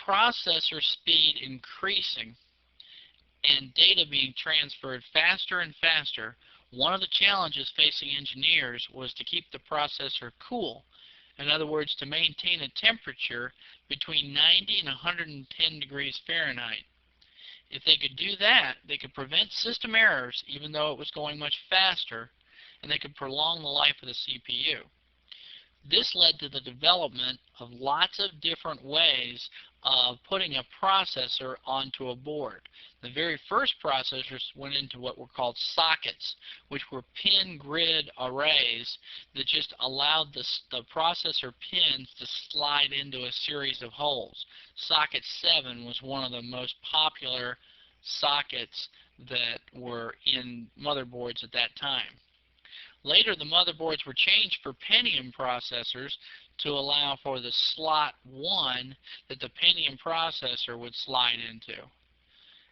processor speed increasing and data being transferred faster and faster, one of the challenges facing engineers was to keep the processor cool. In other words, to maintain a temperature between 90 and 110 degrees Fahrenheit. If they could do that, they could prevent system errors even though it was going much faster, and they could prolong the life of the CPU. This led to the development of lots of different ways of putting a processor onto a board. The very first processors went into what were called sockets, which were pin grid arrays that just allowed the processor pins to slide into a series of holes. Socket 7 was one of the most popular sockets that were in motherboards at that time. Later, the motherboards were changed for Pentium processors to allow for the slot 1 that the Pentium processor would slide into.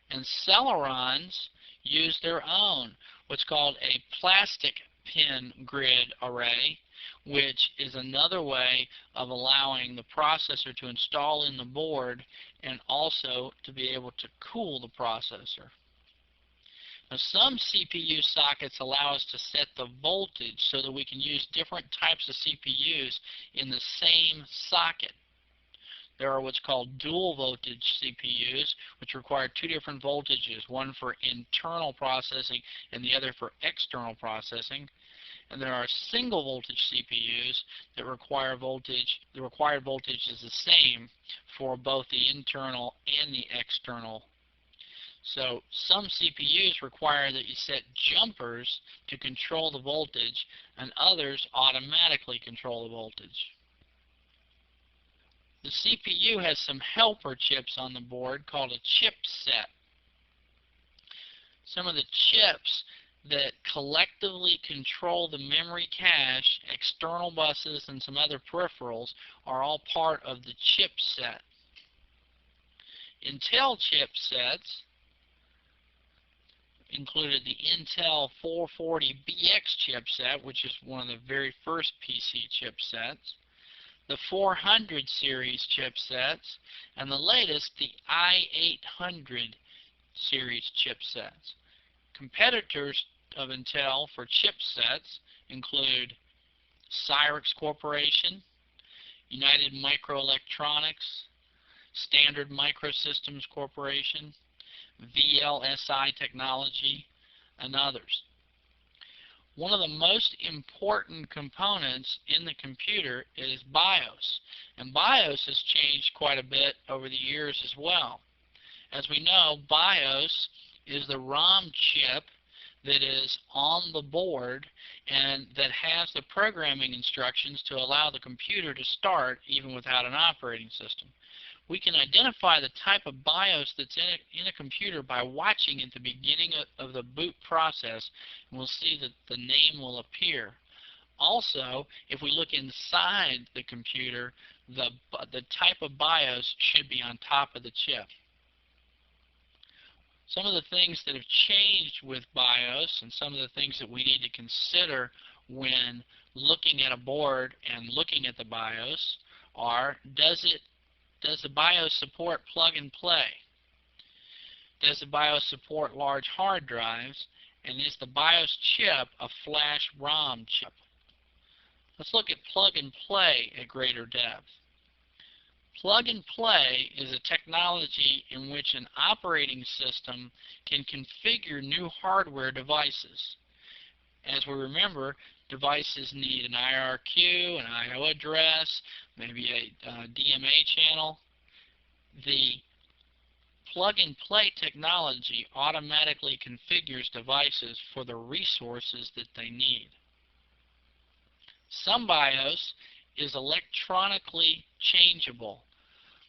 And Celerons used their own, what's called a plastic pin grid array, which is another way of allowing the processor to install in the board and also to be able to cool the processor. Now, some CPU sockets allow us to set the voltage so that we can use different types of CPUs in the same socket. There are what's called dual voltage CPUs, which require two different voltages, one for internal processing and the other for external processing. And there are single voltage CPUs that require voltage, the required voltage is the same for both the internal and the external. So some CPUs require that you set jumpers to control the voltage, and others automatically control the voltage. The CPU has some helper chips on the board called a chipset. Some of the chips that collectively control the memory cache, external buses, and some other peripherals are all part of the chipset. Intel chipsets included the Intel 440BX chipset, which is one of the very first PC chipsets, the 400 series chipsets, and the latest, the i800 series chipsets. Competitors of Intel for chipsets include Cyrix Corporation, United Microelectronics, Standard Microsystems Corporation, VLSI Technology, and others. One of the most important components in the computer is BIOS, and BIOS has changed quite a bit over the years as well. As we know, BIOS is the ROM chip that is on the board and that has the programming instructions to allow the computer to start even without an operating system. We can identify the type of BIOS that's in a computer by watching at the beginning of the boot process, and we'll see that the name will appear. Also, if we look inside the computer, the type of BIOS should be on top of the chip. Some of the things that have changed with BIOS and some of the things that we need to consider when looking at a board and looking at the BIOS are, does the BIOS support plug and play? Does the BIOS support large hard drives? And is the BIOS chip a flash ROM chip? Let's look at plug and play at greater depth. Plug and play is a technology in which an operating system can configure new hardware devices. As we remember, devices need an IRQ, an I/O address, maybe a DMA channel. The plug-and-play technology automatically configures devices for the resources that they need. Some BIOS is electronically changeable.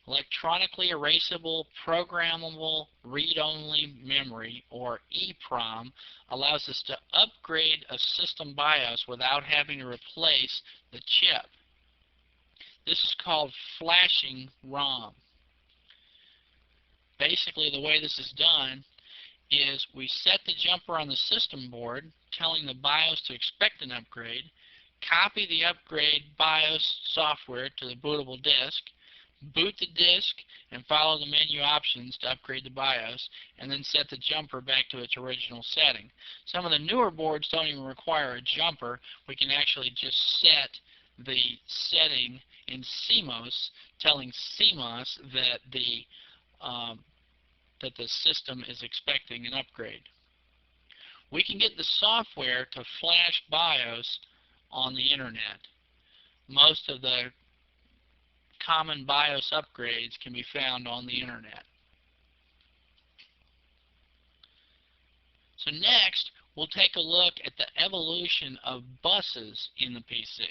Electronically erasable, programmable, read-only memory, or EEPROM, allows us to upgrade a system BIOS without having to replace the chip. This is called flashing ROM. Basically, the way this is done is we set the jumper on the system board, telling the BIOS to expect an upgrade, copy the upgrade BIOS software to the bootable disk, boot the disk, and follow the menu options to upgrade the BIOS, and then set the jumper back to its original setting. Some of the newer boards don't even require a jumper. We can actually just set the setting in CMOS, telling CMOS that the system is expecting an upgrade. We can get the software to flash BIOS on the internet. Most of the common BIOS upgrades can be found on the internet. So next, we'll take a look at the evolution of buses in the PC.